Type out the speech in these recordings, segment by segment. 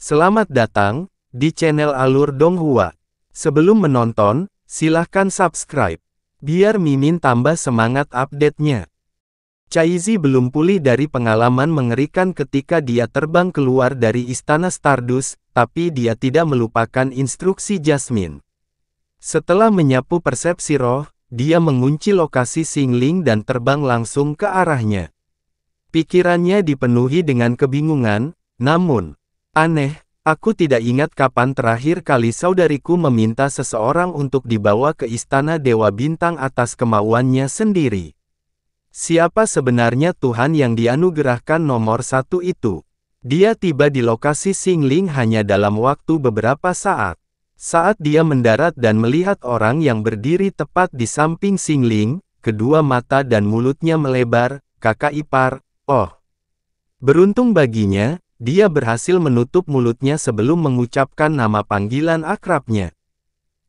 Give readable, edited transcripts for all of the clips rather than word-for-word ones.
Selamat datang di channel Alur Donghua. Sebelum menonton, silahkan subscribe, biar Mimin tambah semangat update-nya. Chaizi belum pulih dari pengalaman mengerikan ketika dia terbang keluar dari Istana Stardust, tapi dia tidak melupakan instruksi Jasmine. Setelah menyapu persepsi roh, dia mengunci lokasi Xingling dan terbang langsung ke arahnya. Pikirannya dipenuhi dengan kebingungan, namun aneh, aku tidak ingat kapan terakhir kali saudariku meminta seseorang untuk dibawa ke Istana Dewa Bintang atas kemauannya sendiri. Siapa sebenarnya Tuhan yang dianugerahkan nomor satu itu? Dia tiba di lokasi Xingling hanya dalam waktu beberapa saat. Saat dia mendarat dan melihat orang yang berdiri tepat di samping Xingling, kedua mata dan mulutnya melebar, kakak ipar, oh. Beruntung baginya, dia berhasil menutup mulutnya sebelum mengucapkan nama panggilan akrabnya.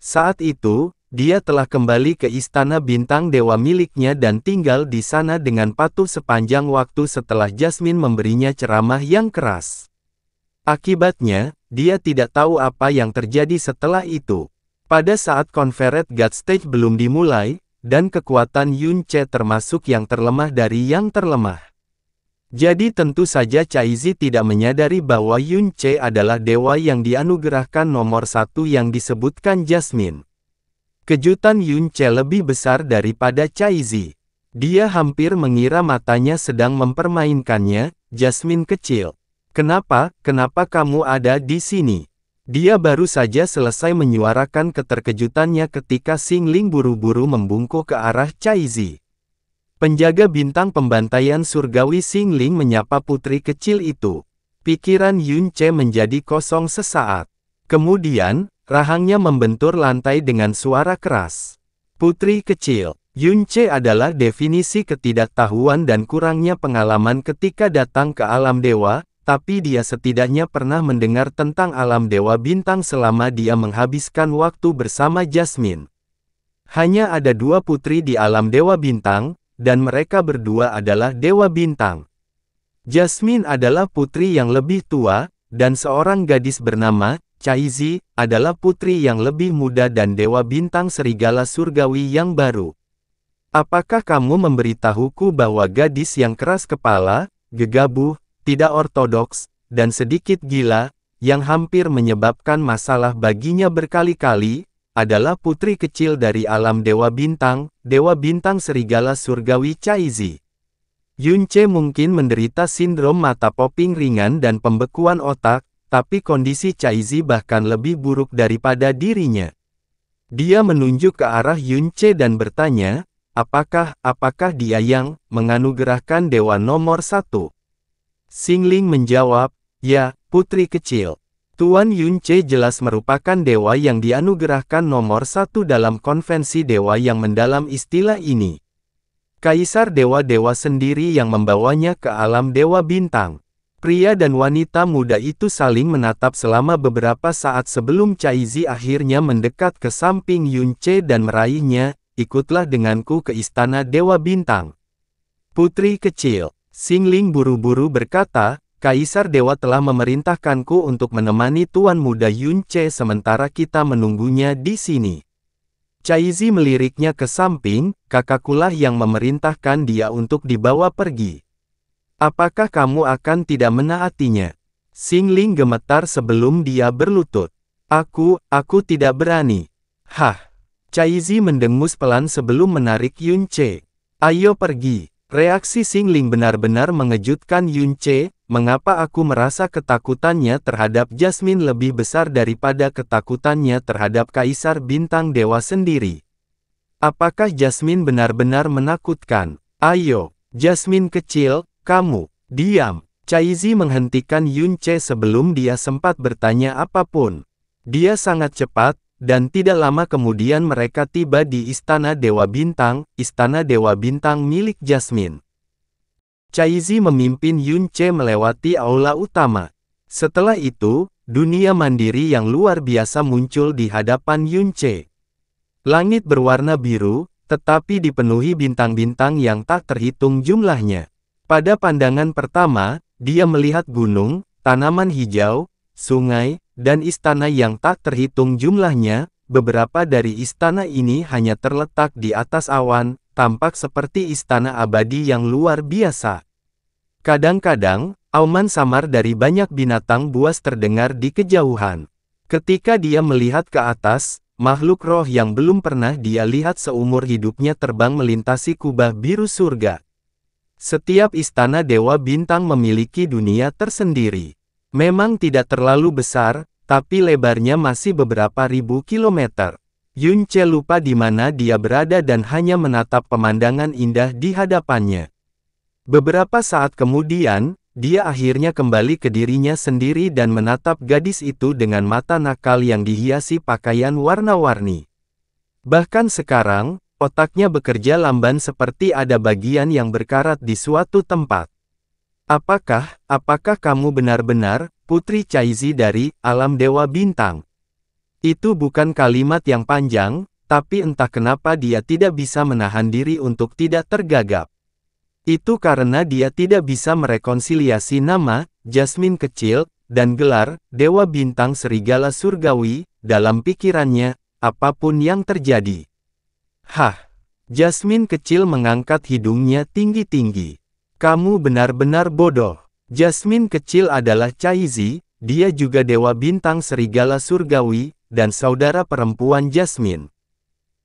Saat itu, dia telah kembali ke Istana Bintang Dewa miliknya dan tinggal di sana dengan patuh sepanjang waktu setelah Jasmine memberinya ceramah yang keras. Akibatnya, dia tidak tahu apa yang terjadi setelah itu. Pada saat Conferred God Stage belum dimulai, dan kekuatan Yun Ce termasuk yang terlemah dari yang terlemah. Jadi tentu saja Chaizi tidak menyadari bahwa Yun Ce adalah dewa yang dianugerahkan nomor satu yang disebutkan Jasmine. Kejutan Yun Ce lebih besar daripada Chaizi. Dia hampir mengira matanya sedang mempermainkannya. Jasmine kecil. Kenapa kamu ada di sini? Dia baru saja selesai menyuarakan keterkejutannya ketika Xingling buru-buru membungkuk ke arah Chaizi. Penjaga bintang pembantaian surgawi Xingling menyapa putri kecil itu. Pikiran Yun Ce menjadi kosong sesaat. Kemudian, rahangnya membentur lantai dengan suara keras. Putri kecil, Yun Ce adalah definisi ketidaktahuan dan kurangnya pengalaman ketika datang ke alam dewa, tapi dia setidaknya pernah mendengar tentang alam dewa bintang selama dia menghabiskan waktu bersama Jasmine. Hanya ada dua putri di alam dewa bintang, dan mereka berdua adalah dewa bintang. Jasmine adalah putri yang lebih tua, dan seorang gadis bernama Chaizi adalah putri yang lebih muda dan dewa bintang serigala surgawi yang baru. Apakah kamu memberitahuku bahwa gadis yang keras kepala, gegabah, tidak ortodoks, dan sedikit gila, yang hampir menyebabkan masalah baginya berkali-kali, adalah putri kecil dari alam dewa bintang serigala surgawi Chaizi. Yun Ce mungkin menderita sindrom mata popping ringan dan pembekuan otak, tapi kondisi Chaizi bahkan lebih buruk daripada dirinya. Dia menunjuk ke arah Yun Ce dan bertanya, apakah dia yang menganugerahkan dewa nomor satu? Xingling menjawab, ya, putri kecil. Tuan Yun Ce jelas merupakan dewa yang dianugerahkan nomor satu dalam konvensi dewa yang mendalam istilah ini. Kaisar dewa-dewa sendiri yang membawanya ke alam dewa bintang. Pria dan wanita muda itu saling menatap selama beberapa saat sebelum Chaizi akhirnya mendekat ke samping Yun Ce dan meraihnya, ikutlah denganku ke Istana Dewa Bintang. Putri kecil, Xingling buru-buru berkata, Kaisar Dewa telah memerintahkanku untuk menemani Tuan Muda Yun Ce sementara kita menunggunya di sini. Chaizi meliriknya ke samping, kakakkulah yang memerintahkan dia untuk dibawa pergi. Apakah kamu akan tidak menaatinya? Xingling gemetar sebelum dia berlutut. Aku tidak berani. Hah? Chaizi mendengus pelan sebelum menarik Yun Ce. Ayo pergi. Reaksi Xingling benar-benar mengejutkan Yun Ce. Mengapa aku merasa ketakutannya terhadap Jasmine lebih besar daripada ketakutannya terhadap Kaisar Bintang Dewa sendiri? Apakah Jasmine benar-benar menakutkan? Ayo, Jasmine kecil, kamu, diam. Chaizi menghentikan Yun Ce sebelum dia sempat bertanya apapun. Dia sangat cepat, dan tidak lama kemudian mereka tiba di Istana Dewa Bintang milik Jasmine. Chaizi memimpin Yun Ce melewati aula utama. Setelah itu, dunia mandiri yang luar biasa muncul di hadapan Yun Ce. Langit berwarna biru, tetapi dipenuhi bintang-bintang yang tak terhitung jumlahnya. Pada pandangan pertama, dia melihat gunung, tanaman hijau, sungai, dan istana yang tak terhitung jumlahnya. Beberapa dari istana ini hanya terletak di atas awan, tampak seperti istana abadi yang luar biasa. Kadang-kadang, auman samar dari banyak binatang buas terdengar di kejauhan. Ketika dia melihat ke atas, makhluk roh yang belum pernah dia lihat seumur hidupnya terbang melintasi kubah biru surga. Setiap istana Dewa Bintang memiliki dunia tersendiri. Memang tidak terlalu besar, tapi lebarnya masih beberapa ribu kilometer. Yun Ce lupa di mana dia berada dan hanya menatap pemandangan indah di hadapannya. Beberapa saat kemudian, dia akhirnya kembali ke dirinya sendiri dan menatap gadis itu dengan mata nakal yang dihiasi pakaian warna-warni. Bahkan sekarang, otaknya bekerja lamban seperti ada bagian yang berkarat di suatu tempat. Apakah kamu benar-benar Putri Caizi dari alam Dewa Bintang? Itu bukan kalimat yang panjang, tapi entah kenapa dia tidak bisa menahan diri untuk tidak tergagap. Itu karena dia tidak bisa merekonsiliasi nama, Jasmine kecil, dan gelar, Dewa Bintang Serigala Surgawi, dalam pikirannya, apapun yang terjadi. Hah! Jasmine kecil mengangkat hidungnya tinggi-tinggi. Kamu benar-benar bodoh. Jasmine kecil adalah Caizi, dia juga Dewa Bintang Serigala Surgawi, dan saudara perempuan Jasmine.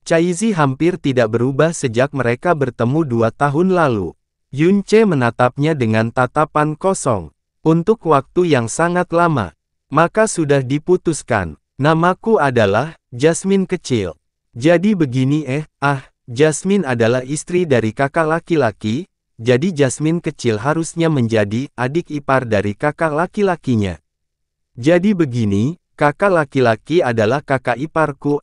Caizi hampir tidak berubah sejak mereka bertemu 2 tahun lalu. Yun Ce menatapnya dengan tatapan kosong. Untuk waktu yang sangat lama. Maka sudah diputuskan. Namaku adalah Jasmine kecil. Jadi begini Jasmine adalah istri dari kakak laki-laki, jadi Jasmine kecil harusnya menjadi adik ipar dari kakak laki-lakinya. Jadi begini, kakak laki-laki adalah kakak iparku.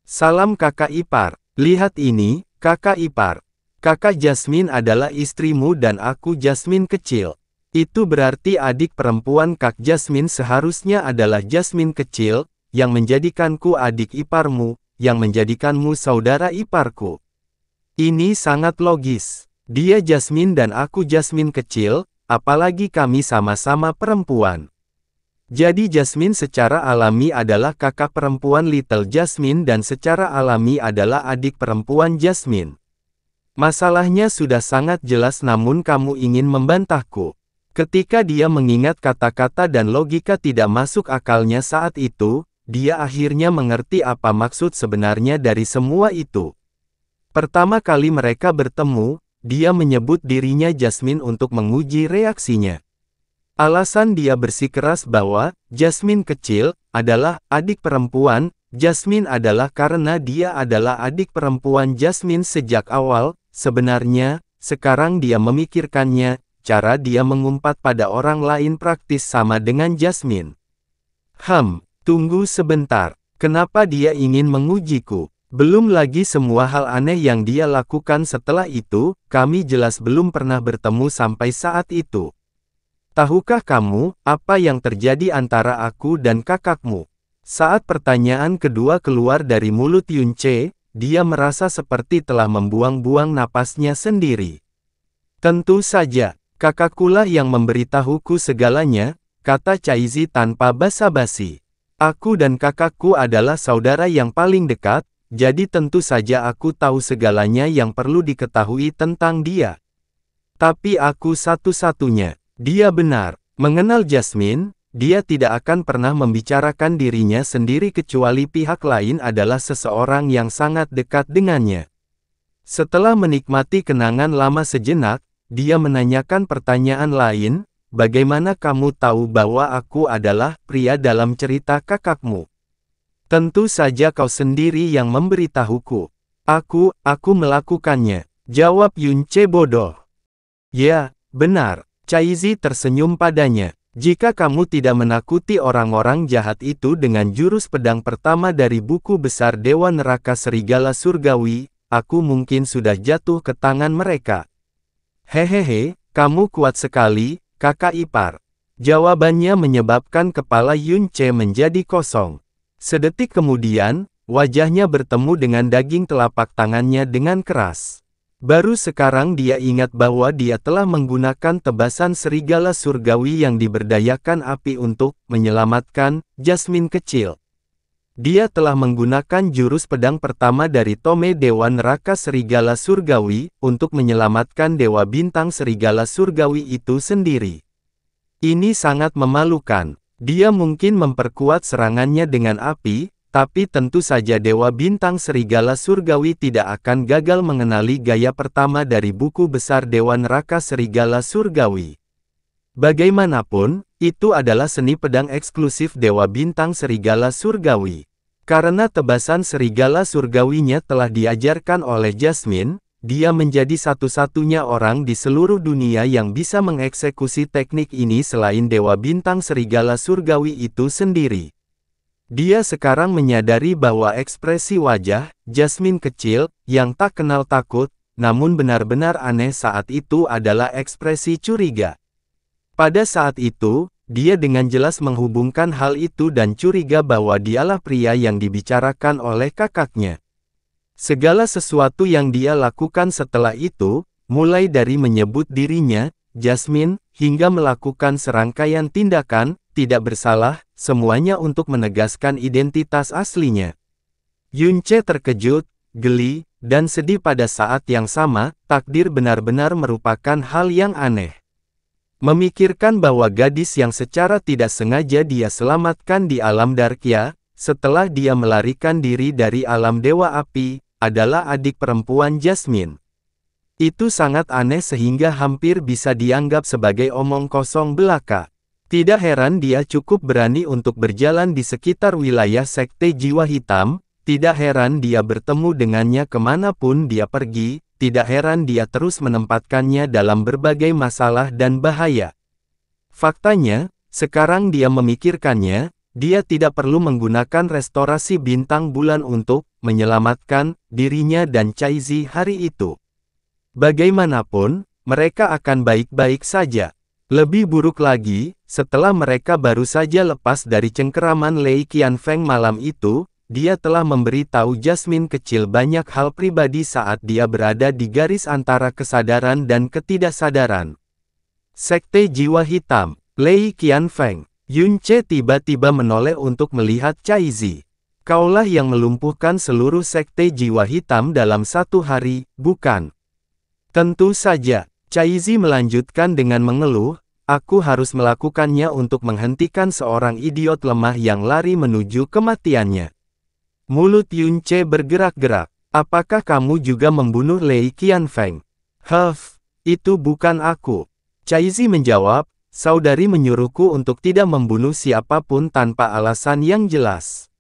Salam kakak ipar. Lihat ini, kakak ipar. Kakak Jasmine adalah istrimu dan aku Jasmine kecil. Itu berarti adik perempuan Kak Jasmine seharusnya adalah Jasmine kecil, yang menjadikanku adik iparmu, yang menjadikanmu saudara iparku. Ini sangat logis. Dia Jasmine dan aku Jasmine kecil, apalagi kami sama-sama perempuan. Jadi Jasmine secara alami adalah kakak perempuan Little Jasmine dan secara alami adalah adik perempuan Jasmine. Masalahnya sudah sangat jelas namun kamu ingin membantahku. Ketika dia mengingat kata-kata dan logika tidak masuk akalnya saat itu, dia akhirnya mengerti apa maksud sebenarnya dari semua itu. Pertama kali mereka bertemu, dia menyebut dirinya Jasmine untuk menguji reaksinya. Alasan dia bersikeras bahwa Jasmine kecil adalah adik perempuan Jasmine adalah karena dia adalah adik perempuan Jasmine sejak awal. Sebenarnya, sekarang dia memikirkannya, cara dia mengumpat pada orang lain praktis sama dengan Jasmine. Tunggu sebentar. Kenapa dia ingin mengujiku? Belum lagi semua hal aneh yang dia lakukan setelah itu, kami jelas belum pernah bertemu sampai saat itu. Tahukah kamu, apa yang terjadi antara aku dan kakakmu? Saat pertanyaan kedua keluar dari mulut Yun Ce, dia merasa seperti telah membuang-buang napasnya sendiri. Tentu saja, kakakkulah yang memberitahuku segalanya, kata Caizi tanpa basa-basi. Aku dan kakakku adalah saudara yang paling dekat, jadi tentu saja aku tahu segalanya yang perlu diketahui tentang dia. Tapi aku satu-satunya. Dia benar. Mengenal Jasmine, dia tidak akan pernah membicarakan dirinya sendiri kecuali pihak lain adalah seseorang yang sangat dekat dengannya. Setelah menikmati kenangan lama sejenak, dia menanyakan pertanyaan lain, bagaimana kamu tahu bahwa aku adalah pria dalam cerita kakakmu? Tentu saja kau sendiri yang memberitahuku. Aku melakukannya, jawab Yun Ce bodoh. Ya, benar, Caizi tersenyum padanya. Jika kamu tidak menakuti orang-orang jahat itu dengan jurus pedang pertama dari buku besar Dewa Neraka Serigala Surgawi, aku mungkin sudah jatuh ke tangan mereka. Hehehe, kamu kuat sekali, kakak ipar. Jawabannya menyebabkan kepala Yun Ce menjadi kosong. Sedetik kemudian, wajahnya bertemu dengan daging telapak tangannya dengan keras. Baru sekarang dia ingat bahwa dia telah menggunakan tebasan serigala surgawi yang diberdayakan api untuk menyelamatkan Jasmine kecil. Dia telah menggunakan jurus pedang pertama dari Tome Dewa Neraka Serigala Surgawi untuk menyelamatkan Dewa Bintang Serigala Surgawi itu sendiri. Ini sangat memalukan. Dia mungkin memperkuat serangannya dengan api, tapi tentu saja Dewa Bintang Serigala Surgawi tidak akan gagal mengenali gaya pertama dari buku besar Dewa Neraka Serigala Surgawi. Bagaimanapun, itu adalah seni pedang eksklusif Dewa Bintang Serigala Surgawi. Karena tebasan serigala surgawinya telah diajarkan oleh Jasmine, dia menjadi satu-satunya orang di seluruh dunia yang bisa mengeksekusi teknik ini selain Dewa Bintang Serigala Surgawi itu sendiri. Dia sekarang menyadari bahwa ekspresi wajah Jasmine kecil, yang tak kenal takut, namun benar-benar aneh saat itu adalah ekspresi curiga. Pada saat itu, dia dengan jelas menghubungkan hal itu dan curiga bahwa dialah pria yang dibicarakan oleh kakaknya. Segala sesuatu yang dia lakukan setelah itu, mulai dari menyebut dirinya, Jasmine, hingga melakukan serangkaian tindakan, tidak bersalah, semuanya untuk menegaskan identitas aslinya. Yunce terkejut, geli, dan sedih pada saat yang sama. Takdir benar-benar merupakan hal yang aneh. Memikirkan bahwa gadis yang secara tidak sengaja dia selamatkan di alam Darkya, setelah dia melarikan diri dari alam Dewa Api, adalah adik perempuan Jasmine. Itu sangat aneh sehingga hampir bisa dianggap sebagai omong kosong belaka. Tidak heran dia cukup berani untuk berjalan di sekitar wilayah Sekte Jiwa Hitam, tidak heran dia bertemu dengannya kemanapun dia pergi, tidak heran dia terus menempatkannya dalam berbagai masalah dan bahaya. Faktanya, sekarang dia memikirkannya, dia tidak perlu menggunakan restorasi bintang bulan untuk menyelamatkan dirinya dan Caizi hari itu. Bagaimanapun, mereka akan baik-baik saja. Lebih buruk lagi, setelah mereka baru saja lepas dari cengkeraman Lei Qianfeng malam itu, dia telah memberitahu Jasmine kecil banyak hal pribadi saat dia berada di garis antara kesadaran dan ketidaksadaran. Sekte Jiwa Hitam, Lei Qianfeng. Yunce tiba-tiba menoleh untuk melihat Caizi. Kaulah yang melumpuhkan seluruh Sekte Jiwa Hitam dalam satu hari, bukan? Tentu saja. Caizi melanjutkan dengan mengeluh, aku harus melakukannya untuk menghentikan seorang idiot lemah yang lari menuju kematiannya. Mulut Yunce bergerak-gerak. Apakah kamu juga membunuh Lei Qianfeng? Itu bukan aku. Caizi menjawab, saudari menyuruhku untuk tidak membunuh siapapun tanpa alasan yang jelas.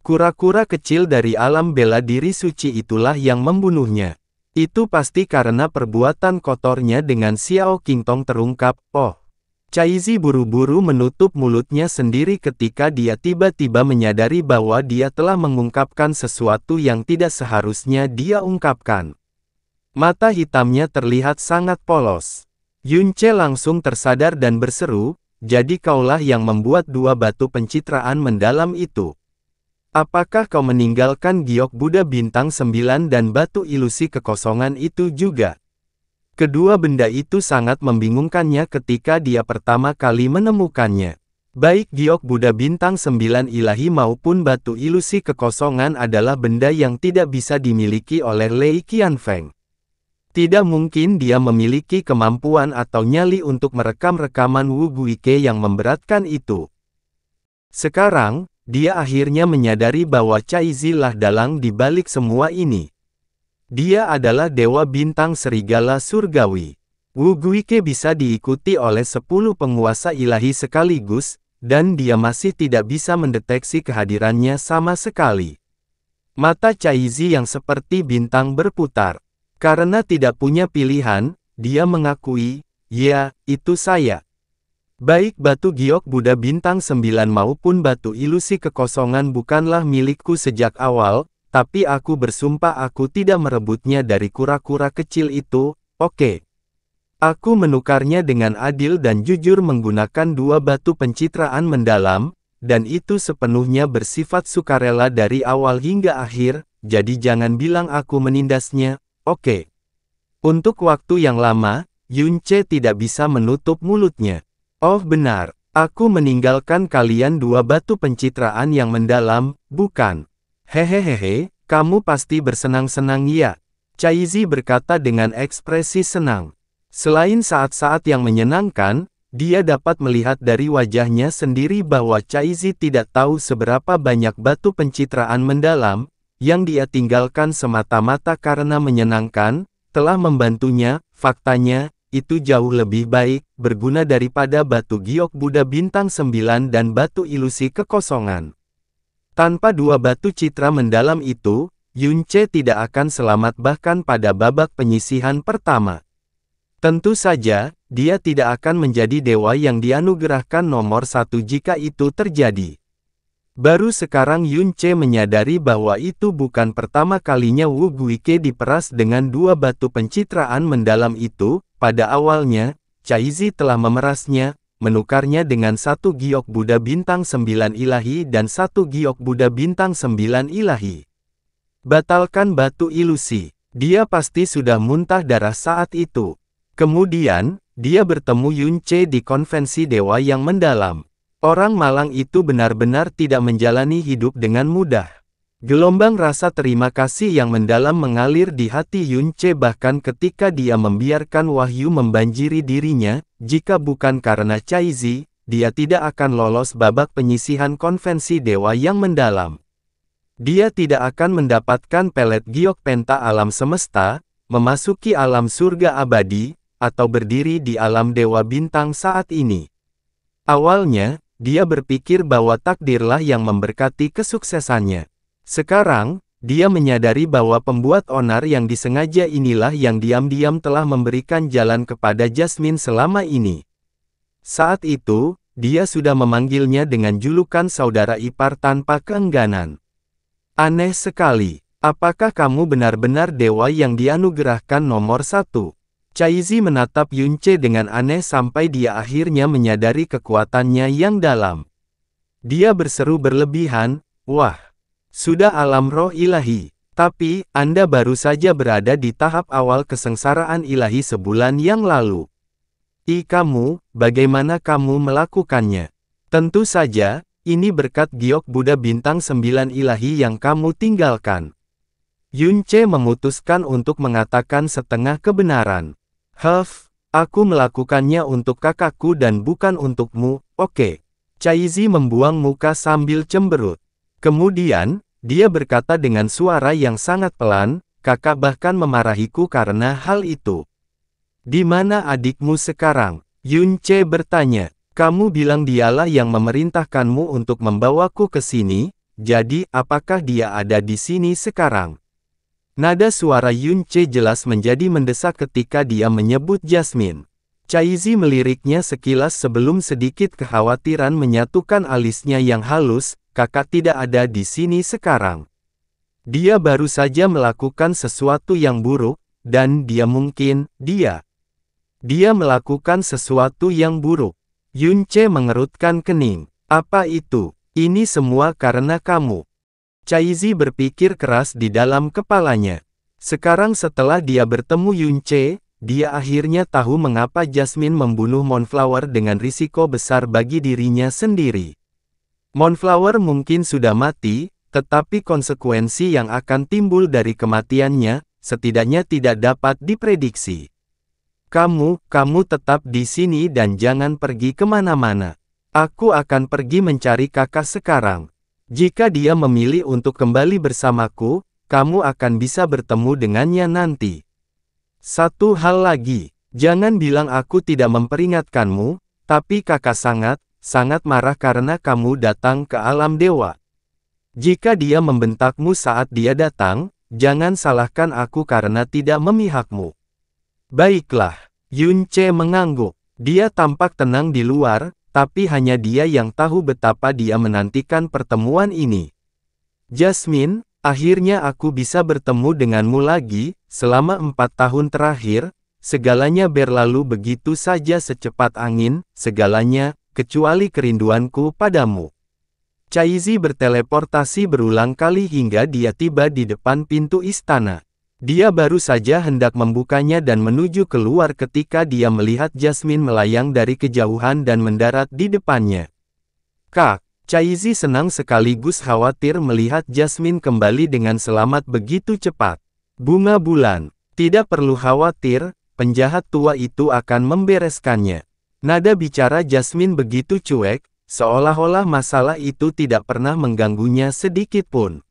Kura-kura kecil dari alam bela diri suci itulah yang membunuhnya. Itu pasti karena perbuatan kotornya dengan Xiao Qingtong terungkap. Oh. Caizi buru-buru menutup mulutnya sendiri ketika dia tiba-tiba menyadari bahwa dia telah mengungkapkan sesuatu yang tidak seharusnya dia ungkapkan. Mata hitamnya terlihat sangat polos. Yunce langsung tersadar dan berseru, jadi kaulah yang membuat dua batu pencitraan mendalam itu. Apakah kau meninggalkan giok Buddha bintang 9 dan batu ilusi kekosongan itu juga? Kedua benda itu sangat membingungkannya ketika dia pertama kali menemukannya. Baik giok Buddha bintang 9 ilahi maupun batu ilusi kekosongan adalah benda yang tidak bisa dimiliki oleh Lei Qianfeng. Tidak mungkin dia memiliki kemampuan atau nyali untuk merekam rekaman Wu Guike yang memberatkan itu. Sekarang, dia akhirnya menyadari bahwa Caizi lah dalang di balik semua ini. Dia adalah Dewa Bintang Serigala Surgawi. Wu Guike bisa diikuti oleh 10 penguasa ilahi sekaligus, dan dia masih tidak bisa mendeteksi kehadirannya sama sekali. Mata Caizi yang seperti bintang berputar. Karena tidak punya pilihan, dia mengakui, ya, itu saya. Baik batu giok Buddha bintang 9 maupun batu ilusi kekosongan bukanlah milikku sejak awal, tapi aku bersumpah aku tidak merebutnya dari kura-kura kecil itu, oke. Aku menukarnya dengan adil dan jujur menggunakan dua batu pencitraan mendalam, dan itu sepenuhnya bersifat sukarela dari awal hingga akhir, jadi jangan bilang aku menindasnya, oke. Untuk waktu yang lama, Yunce tidak bisa menutup mulutnya. Oh benar, aku meninggalkan kalian dua batu pencitraan yang mendalam, bukan? Hehehehe, kamu pasti bersenang-senang ya? Caizi berkata dengan ekspresi senang. Selain saat-saat yang menyenangkan, dia dapat melihat dari wajahnya sendiri bahwa Caizi tidak tahu seberapa banyak batu pencitraan mendalam, yang dia tinggalkan semata-mata karena menyenangkan, telah membantunya. Faktanya, itu jauh lebih baik, berguna daripada batu giok Buddha bintang 9 dan batu ilusi kekosongan. Tanpa dua batu citra mendalam itu, Yunce tidak akan selamat bahkan pada babak penyisihan pertama. Tentu saja, dia tidak akan menjadi dewa yang dianugerahkan nomor 1 jika itu terjadi. Baru sekarang Yunce menyadari bahwa itu bukan pertama kalinya Wu Guike diperas dengan dua batu pencitraan mendalam itu. Pada awalnya, Caizi telah memerasnya, menukarnya dengan satu giok Buddha bintang 9 ilahi dan satu giok Buddha bintang 9 ilahi. Batalkan batu ilusi. Dia pasti sudah muntah darah saat itu. Kemudian, dia bertemu Yunce di konvensi dewa yang mendalam. Orang malang itu benar-benar tidak menjalani hidup dengan mudah. Gelombang rasa terima kasih yang mendalam mengalir di hati Yunce bahkan ketika dia membiarkan wahyu membanjiri dirinya. Jika bukan karena Caizi, dia tidak akan lolos babak penyisihan konvensi dewa yang mendalam. Dia tidak akan mendapatkan pelet giok penta alam semesta, memasuki alam surga abadi, atau berdiri di alam dewa bintang saat ini. Awalnya, dia berpikir bahwa takdirlah yang memberkati kesuksesannya. Sekarang, dia menyadari bahwa pembuat onar yang disengaja inilah yang diam-diam telah memberikan jalan kepada Jasmine selama ini. Saat itu, dia sudah memanggilnya dengan julukan saudara ipar tanpa keengganan. Aneh sekali, apakah kamu benar-benar dewa yang dianugerahkan nomor 1? Caizi menatap Yunce dengan aneh sampai dia akhirnya menyadari kekuatannya yang dalam. Dia berseru berlebihan, wah, sudah alam roh ilahi. Tapi, Anda baru saja berada di tahap awal kesengsaraan ilahi sebulan yang lalu. Kamu, bagaimana kamu melakukannya? Tentu saja, ini berkat giok Buddha bintang 9 ilahi yang kamu tinggalkan. Yunce memutuskan untuk mengatakan setengah kebenaran. Aku melakukannya untuk kakakku dan bukan untukmu, oke. Caizi membuang muka sambil cemberut. Kemudian, dia berkata dengan suara yang sangat pelan, kakak bahkan memarahiku karena hal itu. Di mana adikmu sekarang? Yunce bertanya. Kamu bilang dialah yang memerintahkanmu untuk membawaku ke sini, jadi apakah dia ada di sini sekarang? Nada suara Yunce jelas menjadi mendesak ketika dia menyebut Jasmine. Caizi meliriknya sekilas sebelum sedikit kekhawatiran menyatukan alisnya yang halus, kakak tidak ada di sini sekarang. Dia baru saja melakukan sesuatu yang buruk, dan dia melakukan sesuatu yang buruk. Yunce mengerutkan kening. Apa itu? Ini semua karena kamu. Caizi berpikir keras di dalam kepalanya. Sekarang setelah dia bertemu Yunce, dia akhirnya tahu mengapa Jasmine membunuh Moonflower dengan risiko besar bagi dirinya sendiri. Moonflower mungkin sudah mati, tetapi konsekuensi yang akan timbul dari kematiannya, setidaknya tidak dapat diprediksi. Kamu tetap di sini dan jangan pergi kemana-mana. Aku akan pergi mencari kakak sekarang. Jika dia memilih untuk kembali bersamaku, kamu akan bisa bertemu dengannya nanti. Satu hal lagi, jangan bilang aku tidak memperingatkanmu, tapi kakak sangat marah karena kamu datang ke alam dewa. Jika dia membentakmu saat dia datang, jangan salahkan aku karena tidak memihakmu. Baiklah, Yunce mengangguk. Dia tampak tenang di luar, tapi hanya dia yang tahu betapa dia menantikan pertemuan ini. Jasmine, akhirnya aku bisa bertemu denganmu lagi. Selama 4 tahun terakhir, segalanya berlalu begitu saja secepat angin, segalanya, kecuali kerinduanku padamu. Caizi berteleportasi berulang kali hingga dia tiba di depan pintu istana. Dia baru saja hendak membukanya dan menuju keluar ketika dia melihat Jasmine melayang dari kejauhan dan mendarat di depannya. Kak, Chaizi senang sekaligus khawatir melihat Jasmine kembali dengan selamat begitu cepat. Bunga bulan, tidak perlu khawatir, penjahat tua itu akan membereskannya. Nada bicara Jasmine begitu cuek, seolah-olah masalah itu tidak pernah mengganggunya sedikit pun.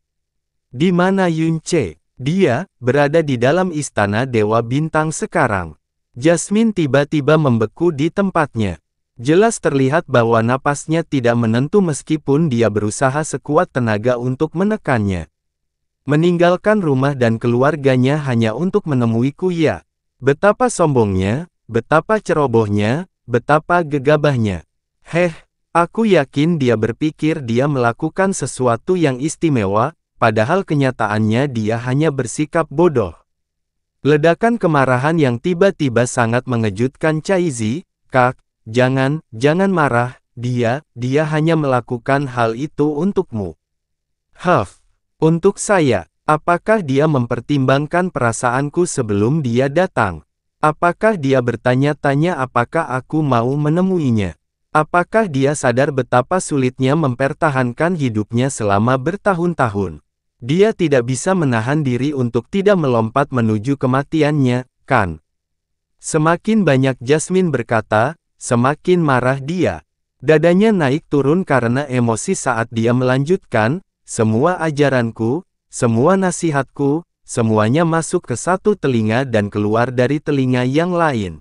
Di mana Yunche? Dia berada di dalam istana Dewa Bintang sekarang. Jasmine tiba-tiba membeku di tempatnya. Jelas terlihat bahwa napasnya tidak menentu meskipun dia berusaha sekuat tenaga untuk menekannya. Meninggalkan rumah dan keluarganya hanya untuk menemui Kuya. Betapa sombongnya, betapa cerobohnya, betapa gegabahnya. Aku yakin dia berpikir dia melakukan sesuatu yang istimewa, padahal kenyataannya dia hanya bersikap bodoh. Ledakan kemarahan yang tiba-tiba sangat mengejutkan Chaizi. Kak, jangan marah, dia hanya melakukan hal itu untukmu. Untuk saya, apakah dia mempertimbangkan perasaanku sebelum dia datang? Apakah dia bertanya-tanya apakah aku mau menemuinya? Apakah dia sadar betapa sulitnya mempertahankan hidupnya selama bertahun-tahun? Dia tidak bisa menahan diri untuk tidak melompat menuju kematiannya, kan? Semakin banyak Jasmine berkata, semakin marah dia. Dadanya naik turun karena emosi saat dia melanjutkan, semua ajaranku, semua nasihatku, semuanya masuk ke satu telinga dan keluar dari telinga yang lain.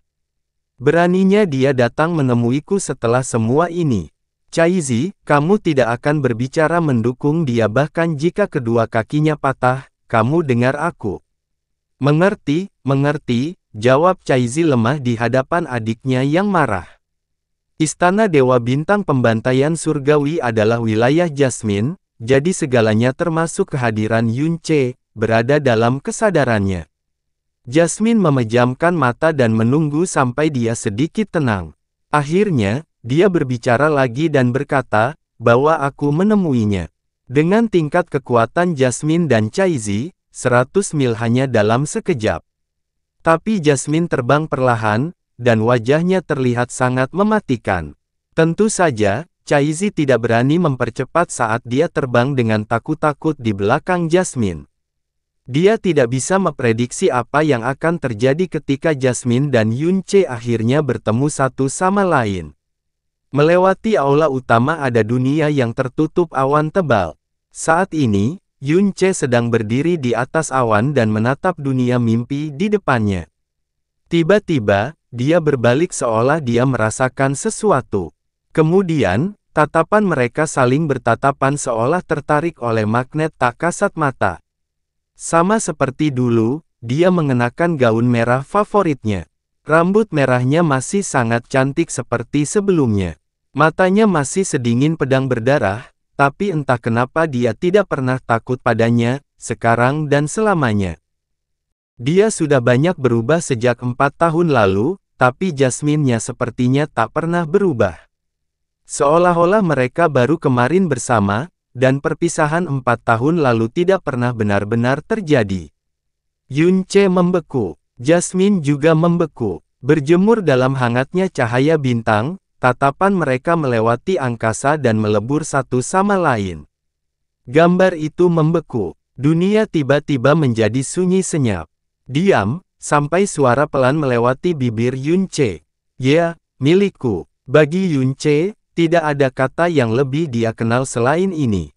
Beraninya dia datang menemuiku setelah semua ini. Chaizi, kamu tidak akan berbicara mendukung dia bahkan jika kedua kakinya patah, kamu dengar aku. Mengerti, jawab Chaizi lemah di hadapan adiknya yang marah. Istana Dewa Bintang Pembantaian Surgawi adalah wilayah Jasmine, jadi segalanya termasuk kehadiran Yunche, berada dalam kesadarannya. Jasmine memejamkan mata dan menunggu sampai dia sedikit tenang. Akhirnya, dia berbicara lagi dan berkata, bahwa aku menemuinya. Dengan tingkat kekuatan Jasmine dan Chaizi, 100 mil hanya dalam sekejap. Tapi Jasmine terbang perlahan, dan wajahnya terlihat sangat mematikan. Tentu saja, Chaizi tidak berani mempercepat saat dia terbang dengan takut-takut di belakang Jasmine. Dia tidak bisa memprediksi apa yang akan terjadi ketika Jasmine dan Yunche akhirnya bertemu satu sama lain. Melewati aula utama ada dunia yang tertutup awan tebal. Saat ini, Yunche sedang berdiri di atas awan dan menatap dunia mimpi di depannya. Tiba-tiba, dia berbalik seolah dia merasakan sesuatu. Kemudian, tatapan mereka saling bertatapan seolah tertarik oleh magnet tak kasat mata. Sama seperti dulu, dia mengenakan gaun merah favoritnya. Rambut merahnya masih sangat cantik seperti sebelumnya. Matanya masih sedingin pedang berdarah, tapi entah kenapa dia tidak pernah takut padanya, sekarang dan selamanya. Dia sudah banyak berubah sejak 4 tahun lalu, tapi Jasmine-nya sepertinya tak pernah berubah. Seolah-olah mereka baru kemarin bersama, dan perpisahan 4 tahun lalu tidak pernah benar-benar terjadi. Yunche membeku, Jasmine juga membeku. Berjemur dalam hangatnya cahaya bintang, tatapan mereka melewati angkasa dan melebur satu sama lain. Gambar itu membeku. Dunia tiba-tiba menjadi sunyi senyap. Diam, sampai suara pelan melewati bibir Yunche. Ya, milikku. Bagi Yunche, tidak ada kata yang lebih dia kenal selain ini.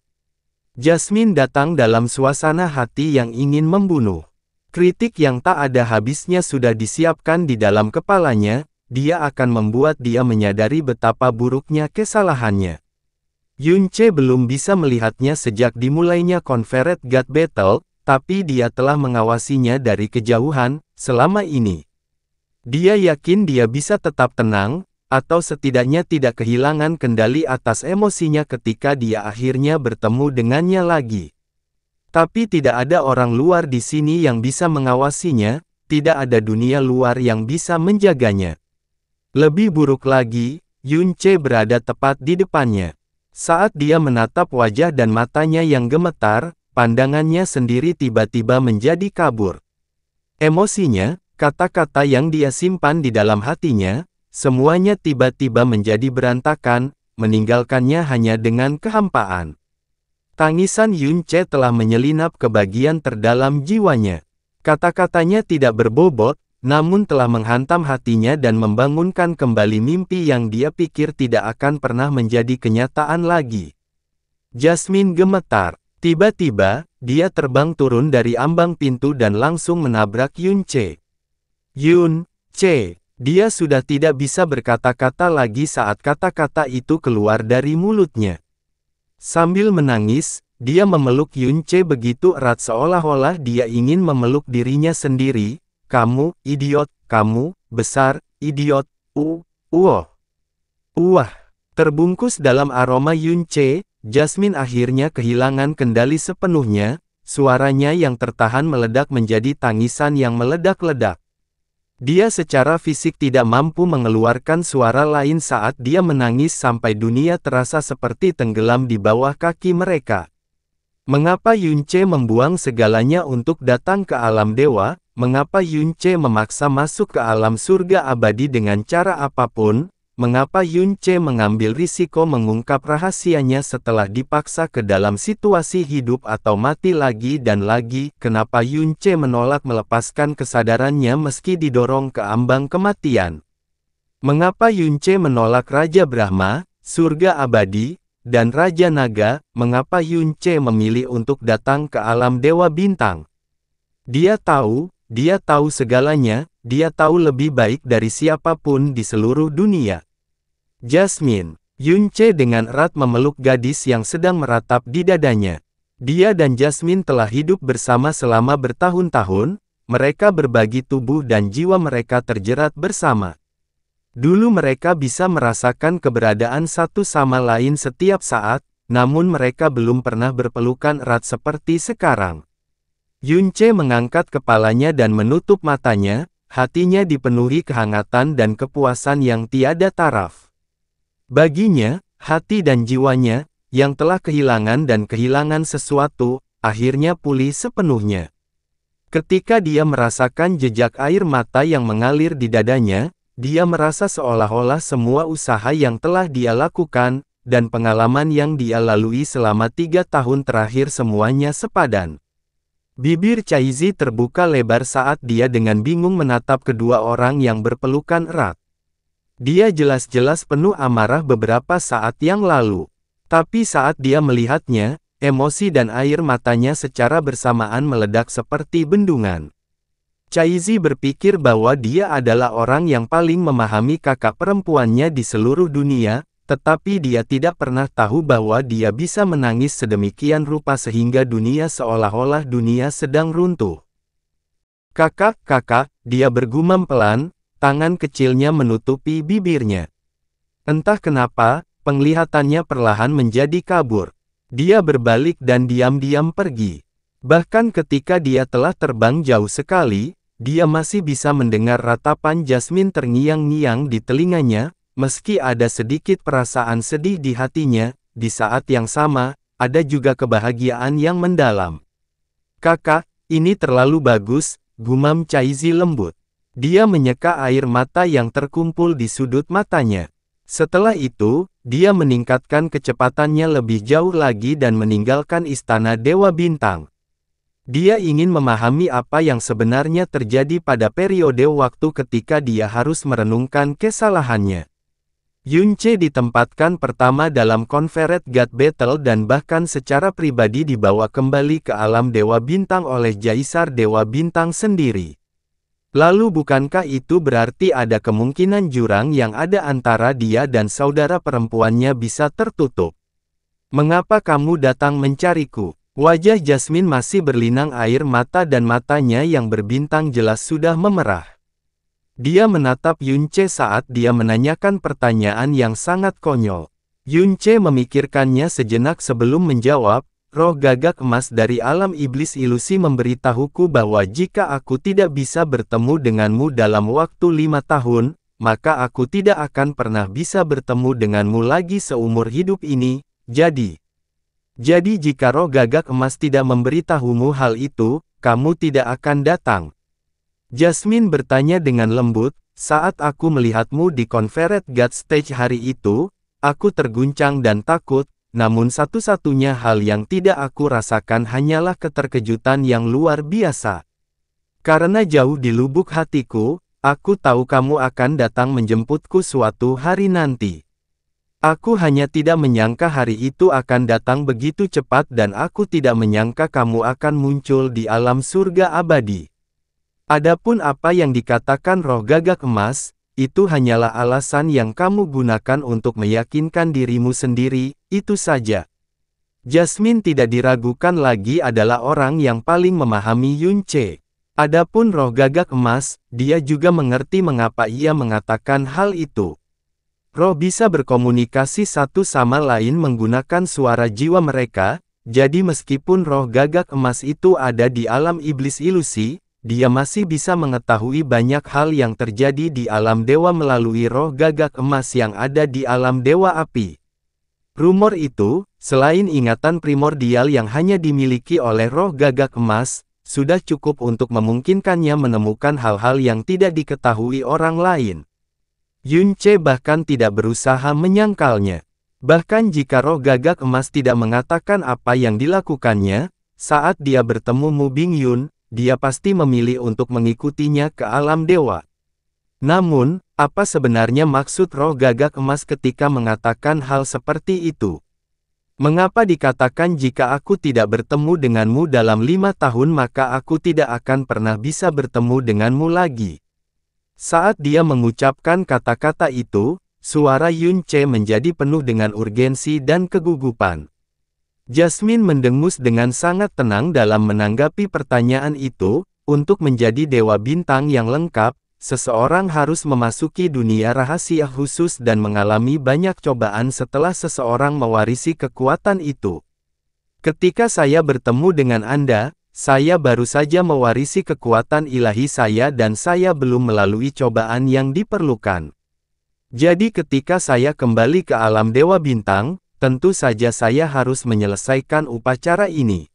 Jasmine datang dalam suasana hati yang ingin membunuh. Kritik yang tak ada habisnya sudah disiapkan di dalam kepalanya, dia akan membuat dia menyadari betapa buruknya kesalahannya. Yunche belum bisa melihatnya sejak dimulainya Confederate God Battle, tapi dia telah mengawasinya dari kejauhan, selama ini. Dia yakin dia bisa tetap tenang, atau setidaknya tidak kehilangan kendali atas emosinya ketika dia akhirnya bertemu dengannya lagi. Tapi tidak ada orang luar di sini yang bisa mengawasinya, tidak ada dunia luar yang bisa menjaganya. Lebih buruk lagi, Yunche berada tepat di depannya. Saat dia menatap wajah dan matanya yang gemetar, pandangannya sendiri tiba-tiba menjadi kabur. Emosinya, kata-kata yang dia simpan di dalam hatinya, semuanya tiba-tiba menjadi berantakan, meninggalkannya hanya dengan kehampaan. Tangisan Yun Che telah menyelinap ke bagian terdalam jiwanya. Kata-katanya tidak berbobot, namun telah menghantam hatinya dan membangunkan kembali mimpi yang dia pikir tidak akan pernah menjadi kenyataan lagi. Jasmine gemetar. Tiba-tiba, dia terbang turun dari ambang pintu dan langsung menabrak Yun Che. Yun Che, dia sudah tidak bisa berkata-kata lagi saat kata-kata itu keluar dari mulutnya. Sambil menangis, dia memeluk Yun Che begitu erat seolah-olah dia ingin memeluk dirinya sendiri. Kamu, idiot, kamu, besar, idiot, Wah. Terbungkus dalam aroma Yun Che, Jasmine akhirnya kehilangan kendali sepenuhnya, suaranya yang tertahan meledak menjadi tangisan yang meledak-ledak. Dia secara fisik tidak mampu mengeluarkan suara lain saat dia menangis sampai dunia terasa seperti tenggelam di bawah kaki mereka. Mengapa Yun Che membuang segalanya untuk datang ke alam dewa? Mengapa Yun Che memaksa masuk ke alam surga abadi dengan cara apapun? Mengapa Yun Che mengambil risiko mengungkap rahasianya setelah dipaksa ke dalam situasi hidup atau mati lagi dan lagi? Kenapa Yun Che menolak melepaskan kesadarannya meski didorong ke ambang kematian? Mengapa Yun Che menolak Raja Brahma, surga abadi, dan Raja Naga? Mengapa Yun Che memilih untuk datang ke alam Dewa Bintang? Dia tahu segalanya, dia tahu lebih baik dari siapapun di seluruh dunia. Jasmine. Yun Che dengan erat memeluk gadis yang sedang meratap di dadanya. Dia dan Jasmine telah hidup bersama selama bertahun-tahun, mereka berbagi tubuh dan jiwa mereka terjerat bersama. Dulu mereka bisa merasakan keberadaan satu sama lain setiap saat, namun mereka belum pernah berpelukan erat seperti sekarang. Yun Che mengangkat kepalanya dan menutup matanya, hatinya dipenuhi kehangatan dan kepuasan yang tiada taraf. Baginya, hati dan jiwanya, yang telah kehilangan dan kehilangan sesuatu, akhirnya pulih sepenuhnya. Ketika dia merasakan jejak air mata yang mengalir di dadanya, dia merasa seolah-olah semua usaha yang telah dia lakukan, dan pengalaman yang dia lalui selama 3 tahun terakhir semuanya sepadan. Bibir Caizi terbuka lebar saat dia dengan bingung menatap kedua orang yang berpelukan erat. Dia jelas-jelas penuh amarah beberapa saat yang lalu. Tapi saat dia melihatnya, emosi dan air matanya secara bersamaan meledak seperti bendungan. Caizi berpikir bahwa dia adalah orang yang paling memahami kakak perempuannya di seluruh dunia, tetapi dia tidak pernah tahu bahwa dia bisa menangis sedemikian rupa sehingga dunia seolah-olah dunia sedang runtuh. Kakak, dia bergumam pelan, tangan kecilnya menutupi bibirnya. Entah kenapa, penglihatannya perlahan menjadi kabur. Dia berbalik dan diam-diam pergi. Bahkan ketika dia telah terbang jauh sekali, dia masih bisa mendengar ratapan Jasmine terngiang-ngiang di telinganya, meski ada sedikit perasaan sedih di hatinya, di saat yang sama, ada juga kebahagiaan yang mendalam. Kakak, ini terlalu bagus, gumam Caizi lembut. Dia menyeka air mata yang terkumpul di sudut matanya. Setelah itu, dia meningkatkan kecepatannya lebih jauh lagi dan meninggalkan istana Dewa Bintang. Dia ingin memahami apa yang sebenarnya terjadi pada periode waktu ketika dia harus merenungkan kesalahannya. Yun Che ditempatkan pertama dalam Confederate God Battle dan bahkan secara pribadi dibawa kembali ke alam Dewa Bintang oleh Jaisar Dewa Bintang sendiri. Lalu bukankah itu berarti ada kemungkinan jurang yang ada antara dia dan saudara perempuannya bisa tertutup? Mengapa kamu datang mencariku? Wajah Jasmine masih berlinang air mata dan matanya yang berbintang jelas sudah memerah. Dia menatap Yun Che saat dia menanyakan pertanyaan yang sangat konyol. Yun Che memikirkannya sejenak sebelum menjawab. Roh gagak emas dari alam iblis ilusi memberitahuku bahwa jika aku tidak bisa bertemu denganmu dalam waktu 5 tahun, maka aku tidak akan pernah bisa bertemu denganmu lagi seumur hidup ini. Jadi jika roh gagak emas tidak memberitahumu hal itu, kamu tidak akan datang. Jasmine bertanya dengan lembut, saat aku melihatmu di Confederate God Stage hari itu, aku terguncang dan takut, namun satu-satunya hal yang tidak aku rasakan hanyalah keterkejutan yang luar biasa. Karena jauh di lubuk hatiku, aku tahu kamu akan datang menjemputku suatu hari nanti. Aku hanya tidak menyangka hari itu akan datang begitu cepat dan aku tidak menyangka kamu akan muncul di alam surga abadi. Adapun apa yang dikatakan roh gagak emas, itu hanyalah alasan yang kamu gunakan untuk meyakinkan dirimu sendiri, itu saja. Jasmine tidak diragukan lagi adalah orang yang paling memahami Yunce. Adapun roh gagak emas, dia juga mengerti mengapa ia mengatakan hal itu. Roh bisa berkomunikasi satu sama lain menggunakan suara jiwa mereka, jadi meskipun roh gagak emas itu ada di alam iblis ilusi, dia masih bisa mengetahui banyak hal yang terjadi di alam dewa melalui roh gagak emas yang ada di alam dewa api. Rumor itu, selain ingatan primordial yang hanya dimiliki oleh roh gagak emas, sudah cukup untuk memungkinkannya menemukan hal-hal yang tidak diketahui orang lain. Yunce bahkan tidak berusaha menyangkalnya. Bahkan jika roh gagak emas tidak mengatakan apa yang dilakukannya, saat dia bertemu Mu Bingyun, dia pasti memilih untuk mengikutinya ke alam dewa. Namun, apa sebenarnya maksud roh gagak emas ketika mengatakan hal seperti itu? Mengapa dikatakan jika aku tidak bertemu denganmu dalam 5 tahun maka aku tidak akan pernah bisa bertemu denganmu lagi? Saat dia mengucapkan kata-kata itu, suara Yunce menjadi penuh dengan urgensi dan kegugupan. Jasmine mendengus dengan sangat tenang dalam menanggapi pertanyaan itu. Untuk menjadi dewa bintang yang lengkap, seseorang harus memasuki dunia rahasia khusus dan mengalami banyak cobaan setelah seseorang mewarisi kekuatan itu. Ketika saya bertemu dengan Anda, saya baru saja mewarisi kekuatan ilahi saya dan saya belum melalui cobaan yang diperlukan. Jadi ketika saya kembali ke alam dewa bintang, tentu saja saya harus menyelesaikan upacara ini.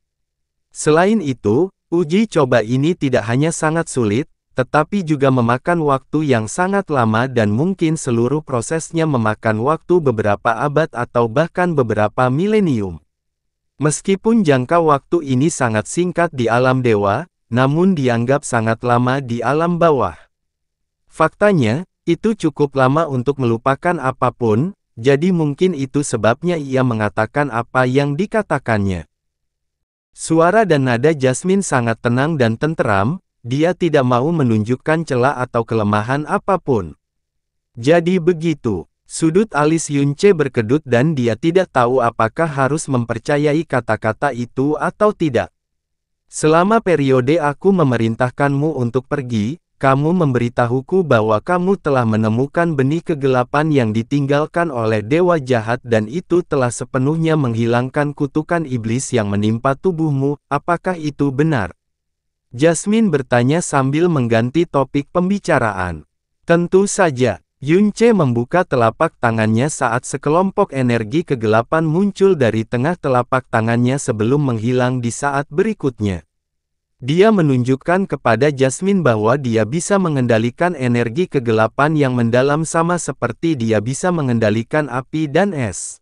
Selain itu, uji coba ini tidak hanya sangat sulit, tetapi juga memakan waktu yang sangat lama dan mungkin seluruh prosesnya memakan waktu beberapa abad atau bahkan beberapa milenium. Meskipun jangka waktu ini sangat singkat di alam dewa, namun dianggap sangat lama di alam bawah. Faktanya, itu cukup lama untuk melupakan apapun. Jadi mungkin itu sebabnya ia mengatakan apa yang dikatakannya. Suara dan nada Jasmine sangat tenang dan tenteram, dia tidak mau menunjukkan celah atau kelemahan apapun. Jadi begitu, sudut alis Yunce berkedut dan dia tidak tahu apakah harus mempercayai kata-kata itu atau tidak. Selama periode aku memerintahkanmu untuk pergi, kamu memberitahuku bahwa kamu telah menemukan benih kegelapan yang ditinggalkan oleh dewa jahat dan itu telah sepenuhnya menghilangkan kutukan iblis yang menimpa tubuhmu, apakah itu benar? Jasmine bertanya sambil mengganti topik pembicaraan. Tentu saja, Yunce membuka telapak tangannya saat sekelompok energi kegelapan muncul dari tengah telapak tangannya sebelum menghilang di saat berikutnya. Dia menunjukkan kepada Jasmine bahwa dia bisa mengendalikan energi kegelapan yang mendalam sama seperti dia bisa mengendalikan api dan es.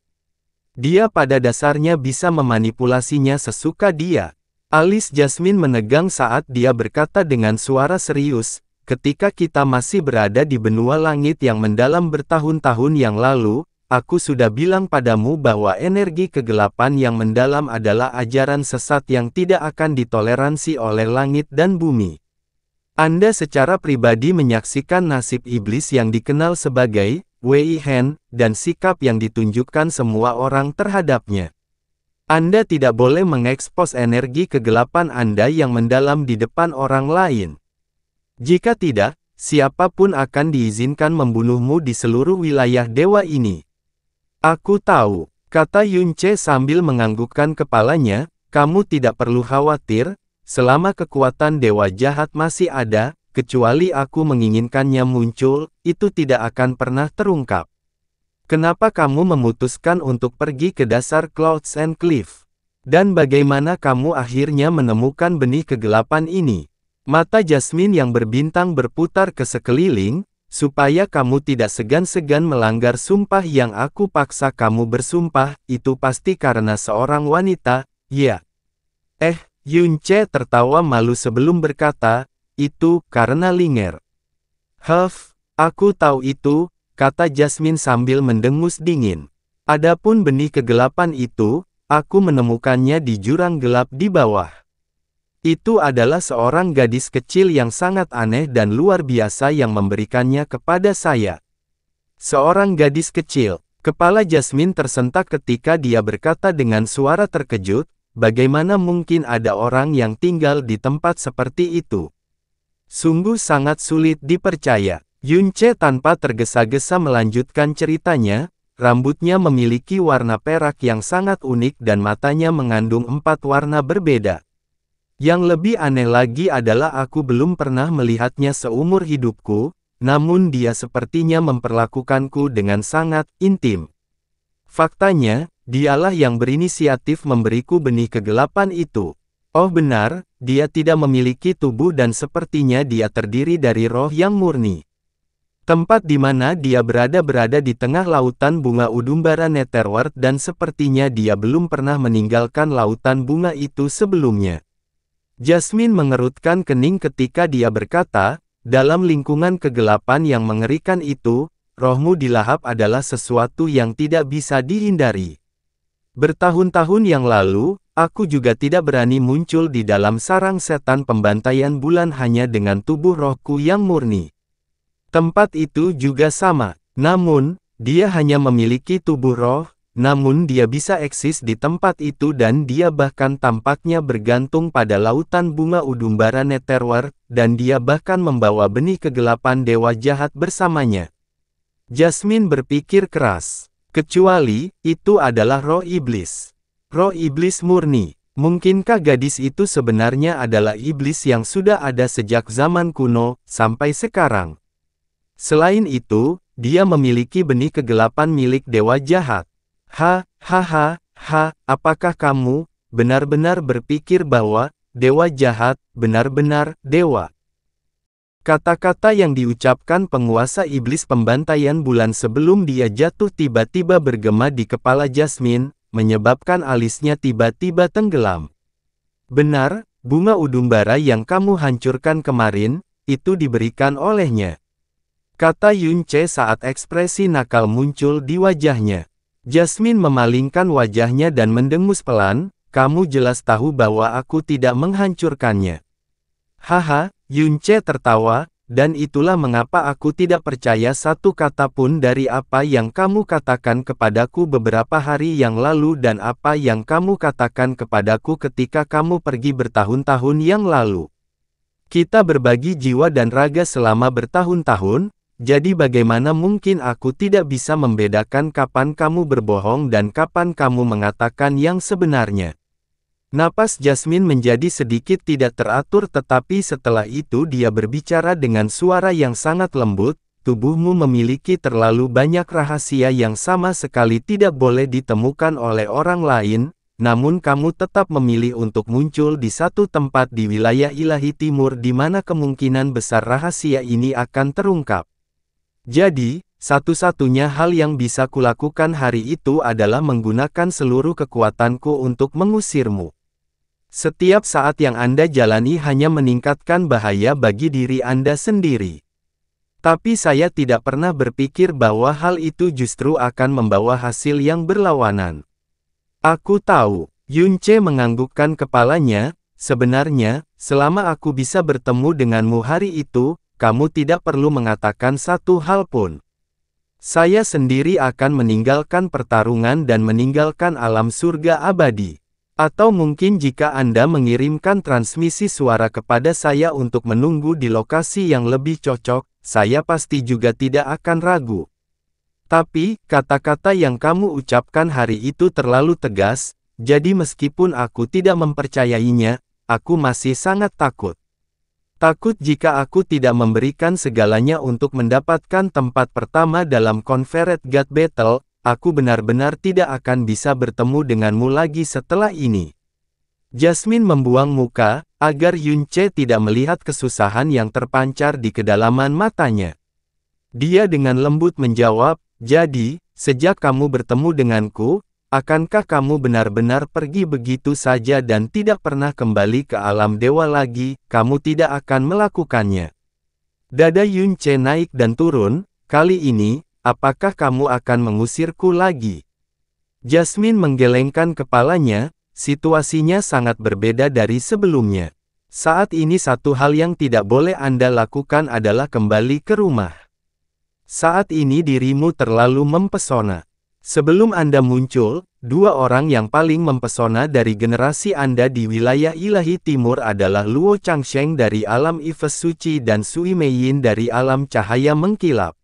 Dia pada dasarnya bisa memanipulasinya sesuka dia. Alis Jasmine menegang saat dia berkata dengan suara serius, ketika kita masih berada di benua langit yang mendalam bertahun-tahun yang lalu, aku sudah bilang padamu bahwa energi kegelapan yang mendalam adalah ajaran sesat yang tidak akan ditoleransi oleh langit dan bumi. Anda secara pribadi menyaksikan nasib iblis yang dikenal sebagai Wei Hen, dan sikap yang ditunjukkan semua orang terhadapnya. Anda tidak boleh mengekspos energi kegelapan Anda yang mendalam di depan orang lain. Jika tidak, siapapun akan diizinkan membunuhmu di seluruh wilayah dewa ini. Aku tahu, kata Yunce sambil menganggukkan kepalanya, kamu tidak perlu khawatir, selama kekuatan dewa jahat masih ada, kecuali aku menginginkannya muncul, itu tidak akan pernah terungkap. Kenapa kamu memutuskan untuk pergi ke dasar Clouds and Cliff? Dan bagaimana kamu akhirnya menemukan benih kegelapan ini? Mata Jasmine yang berbintang berputar ke sekeliling, supaya kamu tidak segan-segan melanggar sumpah yang aku paksa kamu bersumpah, itu pasti karena seorang wanita, ya. Yunce tertawa malu sebelum berkata, itu karena Linger. Aku tahu itu, kata Jasmine sambil mendengus dingin. Adapun benih kegelapan itu, aku menemukannya di jurang gelap di bawah. Itu adalah seorang gadis kecil yang sangat aneh dan luar biasa yang memberikannya kepada saya. Seorang gadis kecil. Kepala Jasmine tersentak ketika dia berkata dengan suara terkejut, bagaimana mungkin ada orang yang tinggal di tempat seperti itu? Sungguh sangat sulit dipercaya. Yunce tanpa tergesa-gesa melanjutkan ceritanya, rambutnya memiliki warna perak yang sangat unik dan matanya mengandung 4 warna berbeda. Yang lebih aneh lagi adalah aku belum pernah melihatnya seumur hidupku, namun dia sepertinya memperlakukanku dengan sangat intim. Faktanya, dialah yang berinisiatif memberiku benih kegelapan itu. Oh benar, dia tidak memiliki tubuh dan sepertinya dia terdiri dari roh yang murni. Tempat di mana dia berada di tengah lautan bunga Udumbara Netherworld dan sepertinya dia belum pernah meninggalkan lautan bunga itu sebelumnya. Jasmine mengerutkan kening ketika dia berkata, dalam lingkungan kegelapan yang mengerikan itu, rohmu dilahap adalah sesuatu yang tidak bisa dihindari. Bertahun-tahun yang lalu, aku juga tidak berani muncul di dalam sarang setan pembantaian bulan hanya dengan tubuh rohku yang murni. Tempat itu juga sama, namun, dia hanya memiliki tubuh roh, namun dia bisa eksis di tempat itu dan dia bahkan tampaknya bergantung pada lautan bunga Udumbara Netherworld, dan dia bahkan membawa benih kegelapan dewa jahat bersamanya. Jasmine berpikir keras. Kecuali, itu adalah roh iblis. Roh iblis murni. Mungkinkah gadis itu sebenarnya adalah iblis yang sudah ada sejak zaman kuno, sampai sekarang? Selain itu, dia memiliki benih kegelapan milik dewa jahat. Apakah kamu benar-benar berpikir bahwa dewa jahat benar-benar dewa? Kata-kata yang diucapkan penguasa iblis pembantaian bulan sebelum dia jatuh tiba-tiba bergema di kepala Jasmine, menyebabkan alisnya tiba-tiba tenggelam. Benar, bunga Udumbara yang kamu hancurkan kemarin, itu diberikan olehnya. Kata Yunce saat ekspresi nakal muncul di wajahnya. Jasmine memalingkan wajahnya dan mendengus pelan, kamu jelas tahu bahwa aku tidak menghancurkannya. Yunce tertawa, dan itulah mengapa aku tidak percaya satu kata pun dari apa yang kamu katakan kepadaku beberapa hari yang lalu dan apa yang kamu katakan kepadaku ketika kamu pergi bertahun-tahun yang lalu. Kita berbagi jiwa dan raga selama bertahun-tahun, jadi bagaimana mungkin aku tidak bisa membedakan kapan kamu berbohong dan kapan kamu mengatakan yang sebenarnya? Napas Jasmine menjadi sedikit tidak teratur tetapi setelah itu dia berbicara dengan suara yang sangat lembut, tubuhmu memiliki terlalu banyak rahasia yang sama sekali tidak boleh ditemukan oleh orang lain, namun kamu tetap memilih untuk muncul di satu tempat di wilayah ilahi timur di mana kemungkinan besar rahasia ini akan terungkap. Jadi, satu-satunya hal yang bisa kulakukan hari itu adalah menggunakan seluruh kekuatanku untuk mengusirmu. Setiap saat yang Anda jalani hanya meningkatkan bahaya bagi diri Anda sendiri. Tapi saya tidak pernah berpikir bahwa hal itu justru akan membawa hasil yang berlawanan. Aku tahu, Yunce menganggukkan kepalanya, sebenarnya, selama aku bisa bertemu denganmu hari itu, kamu tidak perlu mengatakan satu hal pun. Saya sendiri akan meninggalkan pertarungan dan meninggalkan alam surga abadi. Atau mungkin jika Anda mengirimkan transmisi suara kepada saya untuk menunggu di lokasi yang lebih cocok, saya pasti juga tidak akan ragu. Tapi, kata-kata yang kamu ucapkan hari itu terlalu tegas, jadi meskipun aku tidak mempercayainya, aku masih sangat takut. Takut jika aku tidak memberikan segalanya untuk mendapatkan tempat pertama dalam Conferred God Battle, aku benar-benar tidak akan bisa bertemu denganmu lagi setelah ini. Jasmine membuang muka, agar Yunce tidak melihat kesusahan yang terpancar di kedalaman matanya. Dia dengan lembut menjawab, "Jadi, sejak kamu bertemu denganku, akankah kamu benar-benar pergi begitu saja dan tidak pernah kembali ke alam dewa lagi? Kamu tidak akan melakukannya." Dada Yunce naik dan turun, "Kali ini, apakah kamu akan mengusirku lagi?" Jasmine menggelengkan kepalanya, situasinya sangat berbeda dari sebelumnya. Saat ini satu hal yang tidak boleh Anda lakukan adalah kembali ke rumah. Saat ini dirimu terlalu mempesona. Sebelum Anda muncul, dua orang yang paling mempesona dari generasi Anda di wilayah ilahi timur adalah Luo Changsheng dari alam Ifes suci dan Sui Meiyin dari alam cahaya mengkilap.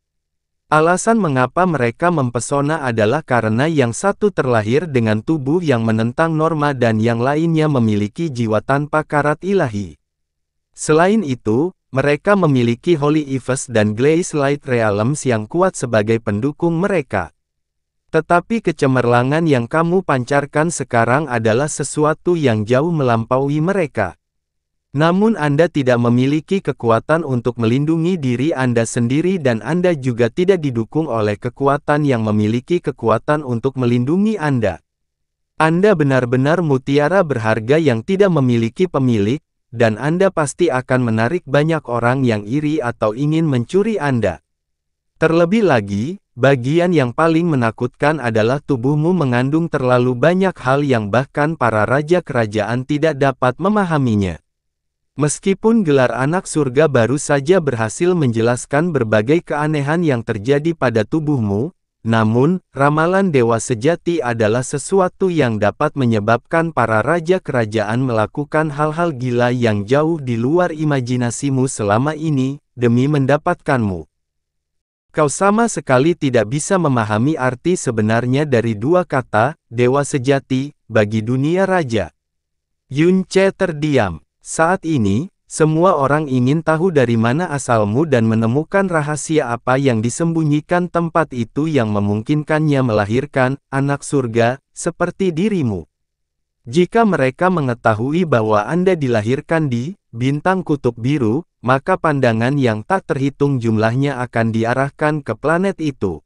Alasan mengapa mereka mempesona adalah karena yang satu terlahir dengan tubuh yang menentang norma dan yang lainnya memiliki jiwa tanpa karat ilahi. Selain itu, mereka memiliki Holy Ifes dan Glaze Light Realms yang kuat sebagai pendukung mereka. Tetapi kecemerlangan yang kamu pancarkan sekarang adalah sesuatu yang jauh melampaui mereka. Namun Anda tidak memiliki kekuatan untuk melindungi diri Anda sendiri dan Anda juga tidak didukung oleh kekuatan yang memiliki kekuatan untuk melindungi Anda. Anda benar-benar mutiara berharga yang tidak memiliki pemilik, dan Anda pasti akan menarik banyak orang yang iri atau ingin mencuri Anda. Terlebih lagi, bagian yang paling menakutkan adalah tubuhmu mengandung terlalu banyak hal yang bahkan para raja kerajaan tidak dapat memahaminya. Meskipun gelar anak surga baru saja berhasil menjelaskan berbagai keanehan yang terjadi pada tubuhmu, namun, ramalan dewa sejati adalah sesuatu yang dapat menyebabkan para raja kerajaan melakukan hal-hal gila yang jauh di luar imajinasimu selama ini, demi mendapatkanmu. Kau sama sekali tidak bisa memahami arti sebenarnya dari dua kata, dewa sejati, bagi dunia raja. Yunce terdiam. Saat ini, semua orang ingin tahu dari mana asalmu dan menemukan rahasia apa yang disembunyikan tempat itu yang memungkinkannya melahirkan anak surga, seperti dirimu. Jika mereka mengetahui bahwa Anda dilahirkan di bintang kutub biru, maka pandangan yang tak terhitung jumlahnya akan diarahkan ke planet itu.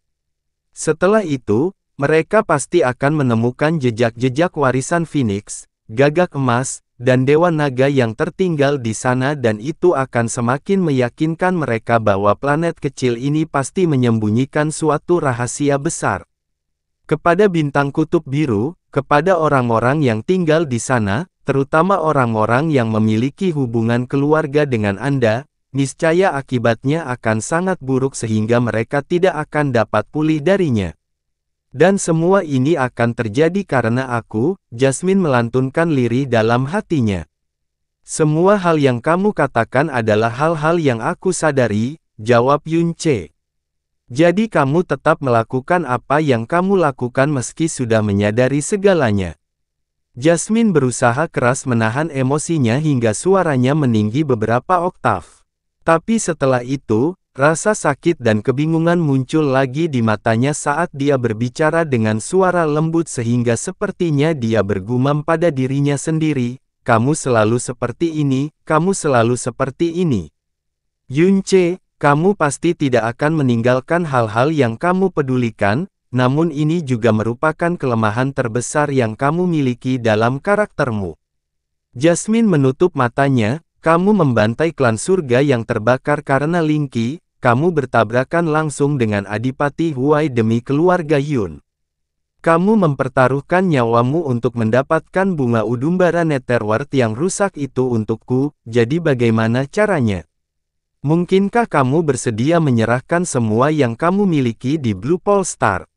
Setelah itu, mereka pasti akan menemukan jejak-jejak warisan Phoenix, gagak emas, dan dewa naga yang tertinggal di sana dan itu akan semakin meyakinkan mereka bahwa planet kecil ini pasti menyembunyikan suatu rahasia besar. Kepada bintang kutub biru, kepada orang-orang yang tinggal di sana, terutama orang-orang yang memiliki hubungan keluarga dengan Anda, niscaya akibatnya akan sangat buruk sehingga mereka tidak akan dapat pulih darinya. Dan semua ini akan terjadi karena aku, Jasmine melantunkan lirih dalam hatinya. Semua hal yang kamu katakan adalah hal-hal yang aku sadari, jawab Yunce. Jadi kamu tetap melakukan apa yang kamu lakukan meski sudah menyadari segalanya. Jasmine berusaha keras menahan emosinya hingga suaranya meninggi beberapa oktav. Tapi setelah itu, rasa sakit dan kebingungan muncul lagi di matanya saat dia berbicara dengan suara lembut sehingga sepertinya dia bergumam pada dirinya sendiri, "Kamu selalu seperti ini, kamu selalu seperti ini. Yunce, kamu pasti tidak akan meninggalkan hal-hal yang kamu pedulikan, namun ini juga merupakan kelemahan terbesar yang kamu miliki dalam karaktermu." Jasmine menutup matanya. "Kamu membantai klan surga yang terbakar karena Lingqi, kamu bertabrakan langsung dengan Adipati Huai demi keluarga Yun. Kamu mempertaruhkan nyawamu untuk mendapatkan bunga Udumbara Netherworld yang rusak itu untukku, jadi bagaimana caranya? Mungkinkah kamu bersedia menyerahkan semua yang kamu miliki di Blue Pole Star?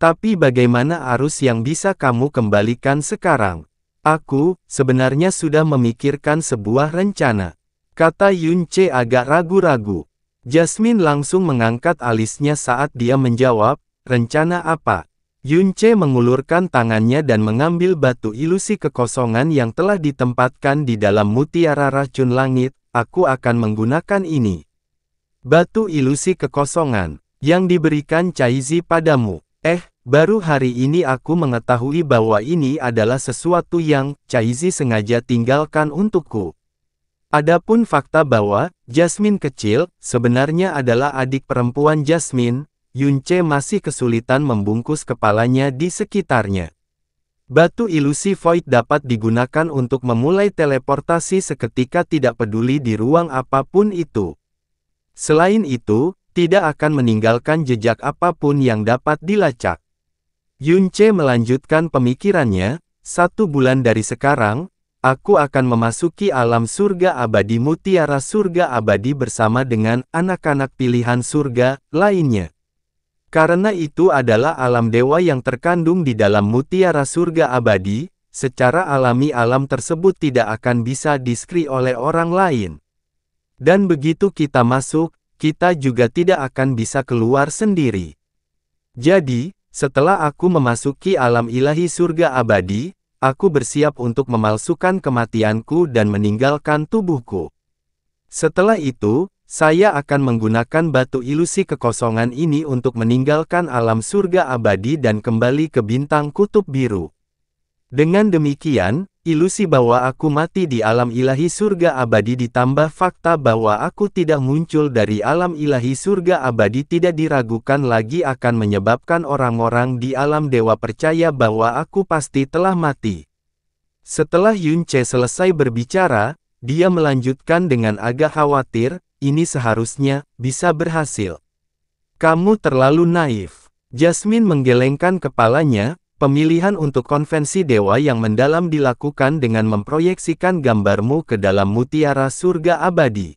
Tapi bagaimana arus yang bisa kamu kembalikan sekarang? Aku, sebenarnya sudah memikirkan sebuah rencana," kata Yunce agak ragu-ragu. Jasmine langsung mengangkat alisnya saat dia menjawab, "Rencana apa?" Yunce mengulurkan tangannya dan mengambil batu ilusi kekosongan yang telah ditempatkan di dalam mutiara racun langit. "Aku akan menggunakan ini. Batu ilusi kekosongan, yang diberikan Caizi padamu." Baru hari ini aku mengetahui bahwa ini adalah sesuatu yang Caizi sengaja tinggalkan untukku. Adapun fakta bahwa Jasmine kecil sebenarnya adalah adik perempuan Jasmine, Yunce masih kesulitan membungkus kepalanya di sekitarnya. Batu ilusi Void dapat digunakan untuk memulai teleportasi seketika tidak peduli di ruang apapun itu. Selain itu, tidak akan meninggalkan jejak apapun yang dapat dilacak. Yunce melanjutkan pemikirannya, 1 bulan dari sekarang, aku akan memasuki alam surga abadi mutiara surga abadi bersama dengan anak-anak pilihan surga lainnya. Karena itu adalah alam dewa yang terkandung di dalam mutiara surga abadi, secara alami alam tersebut tidak akan bisa diskri oleh orang lain. Dan begitu kita masuk, kita juga tidak akan bisa keluar sendiri. Jadi, setelah aku memasuki alam ilahi surga abadi, aku bersiap untuk memalsukan kematianku dan meninggalkan tubuhku. Setelah itu, saya akan menggunakan batu ilusi kekosongan ini untuk meninggalkan alam surga abadi dan kembali ke bintang kutub biru. Dengan demikian, ilusi bahwa aku mati di alam ilahi surga abadi ditambah fakta bahwa aku tidak muncul dari alam ilahi surga abadi tidak diragukan lagi akan menyebabkan orang-orang di alam dewa percaya bahwa aku pasti telah mati. Setelah Yunce selesai berbicara, dia melanjutkan dengan agak khawatir, ini seharusnya bisa berhasil. Kamu terlalu naif. Jasmine menggelengkan kepalanya, pemilihan untuk konvensi dewa yang mendalam dilakukan dengan memproyeksikan gambarmu ke dalam mutiara surga abadi.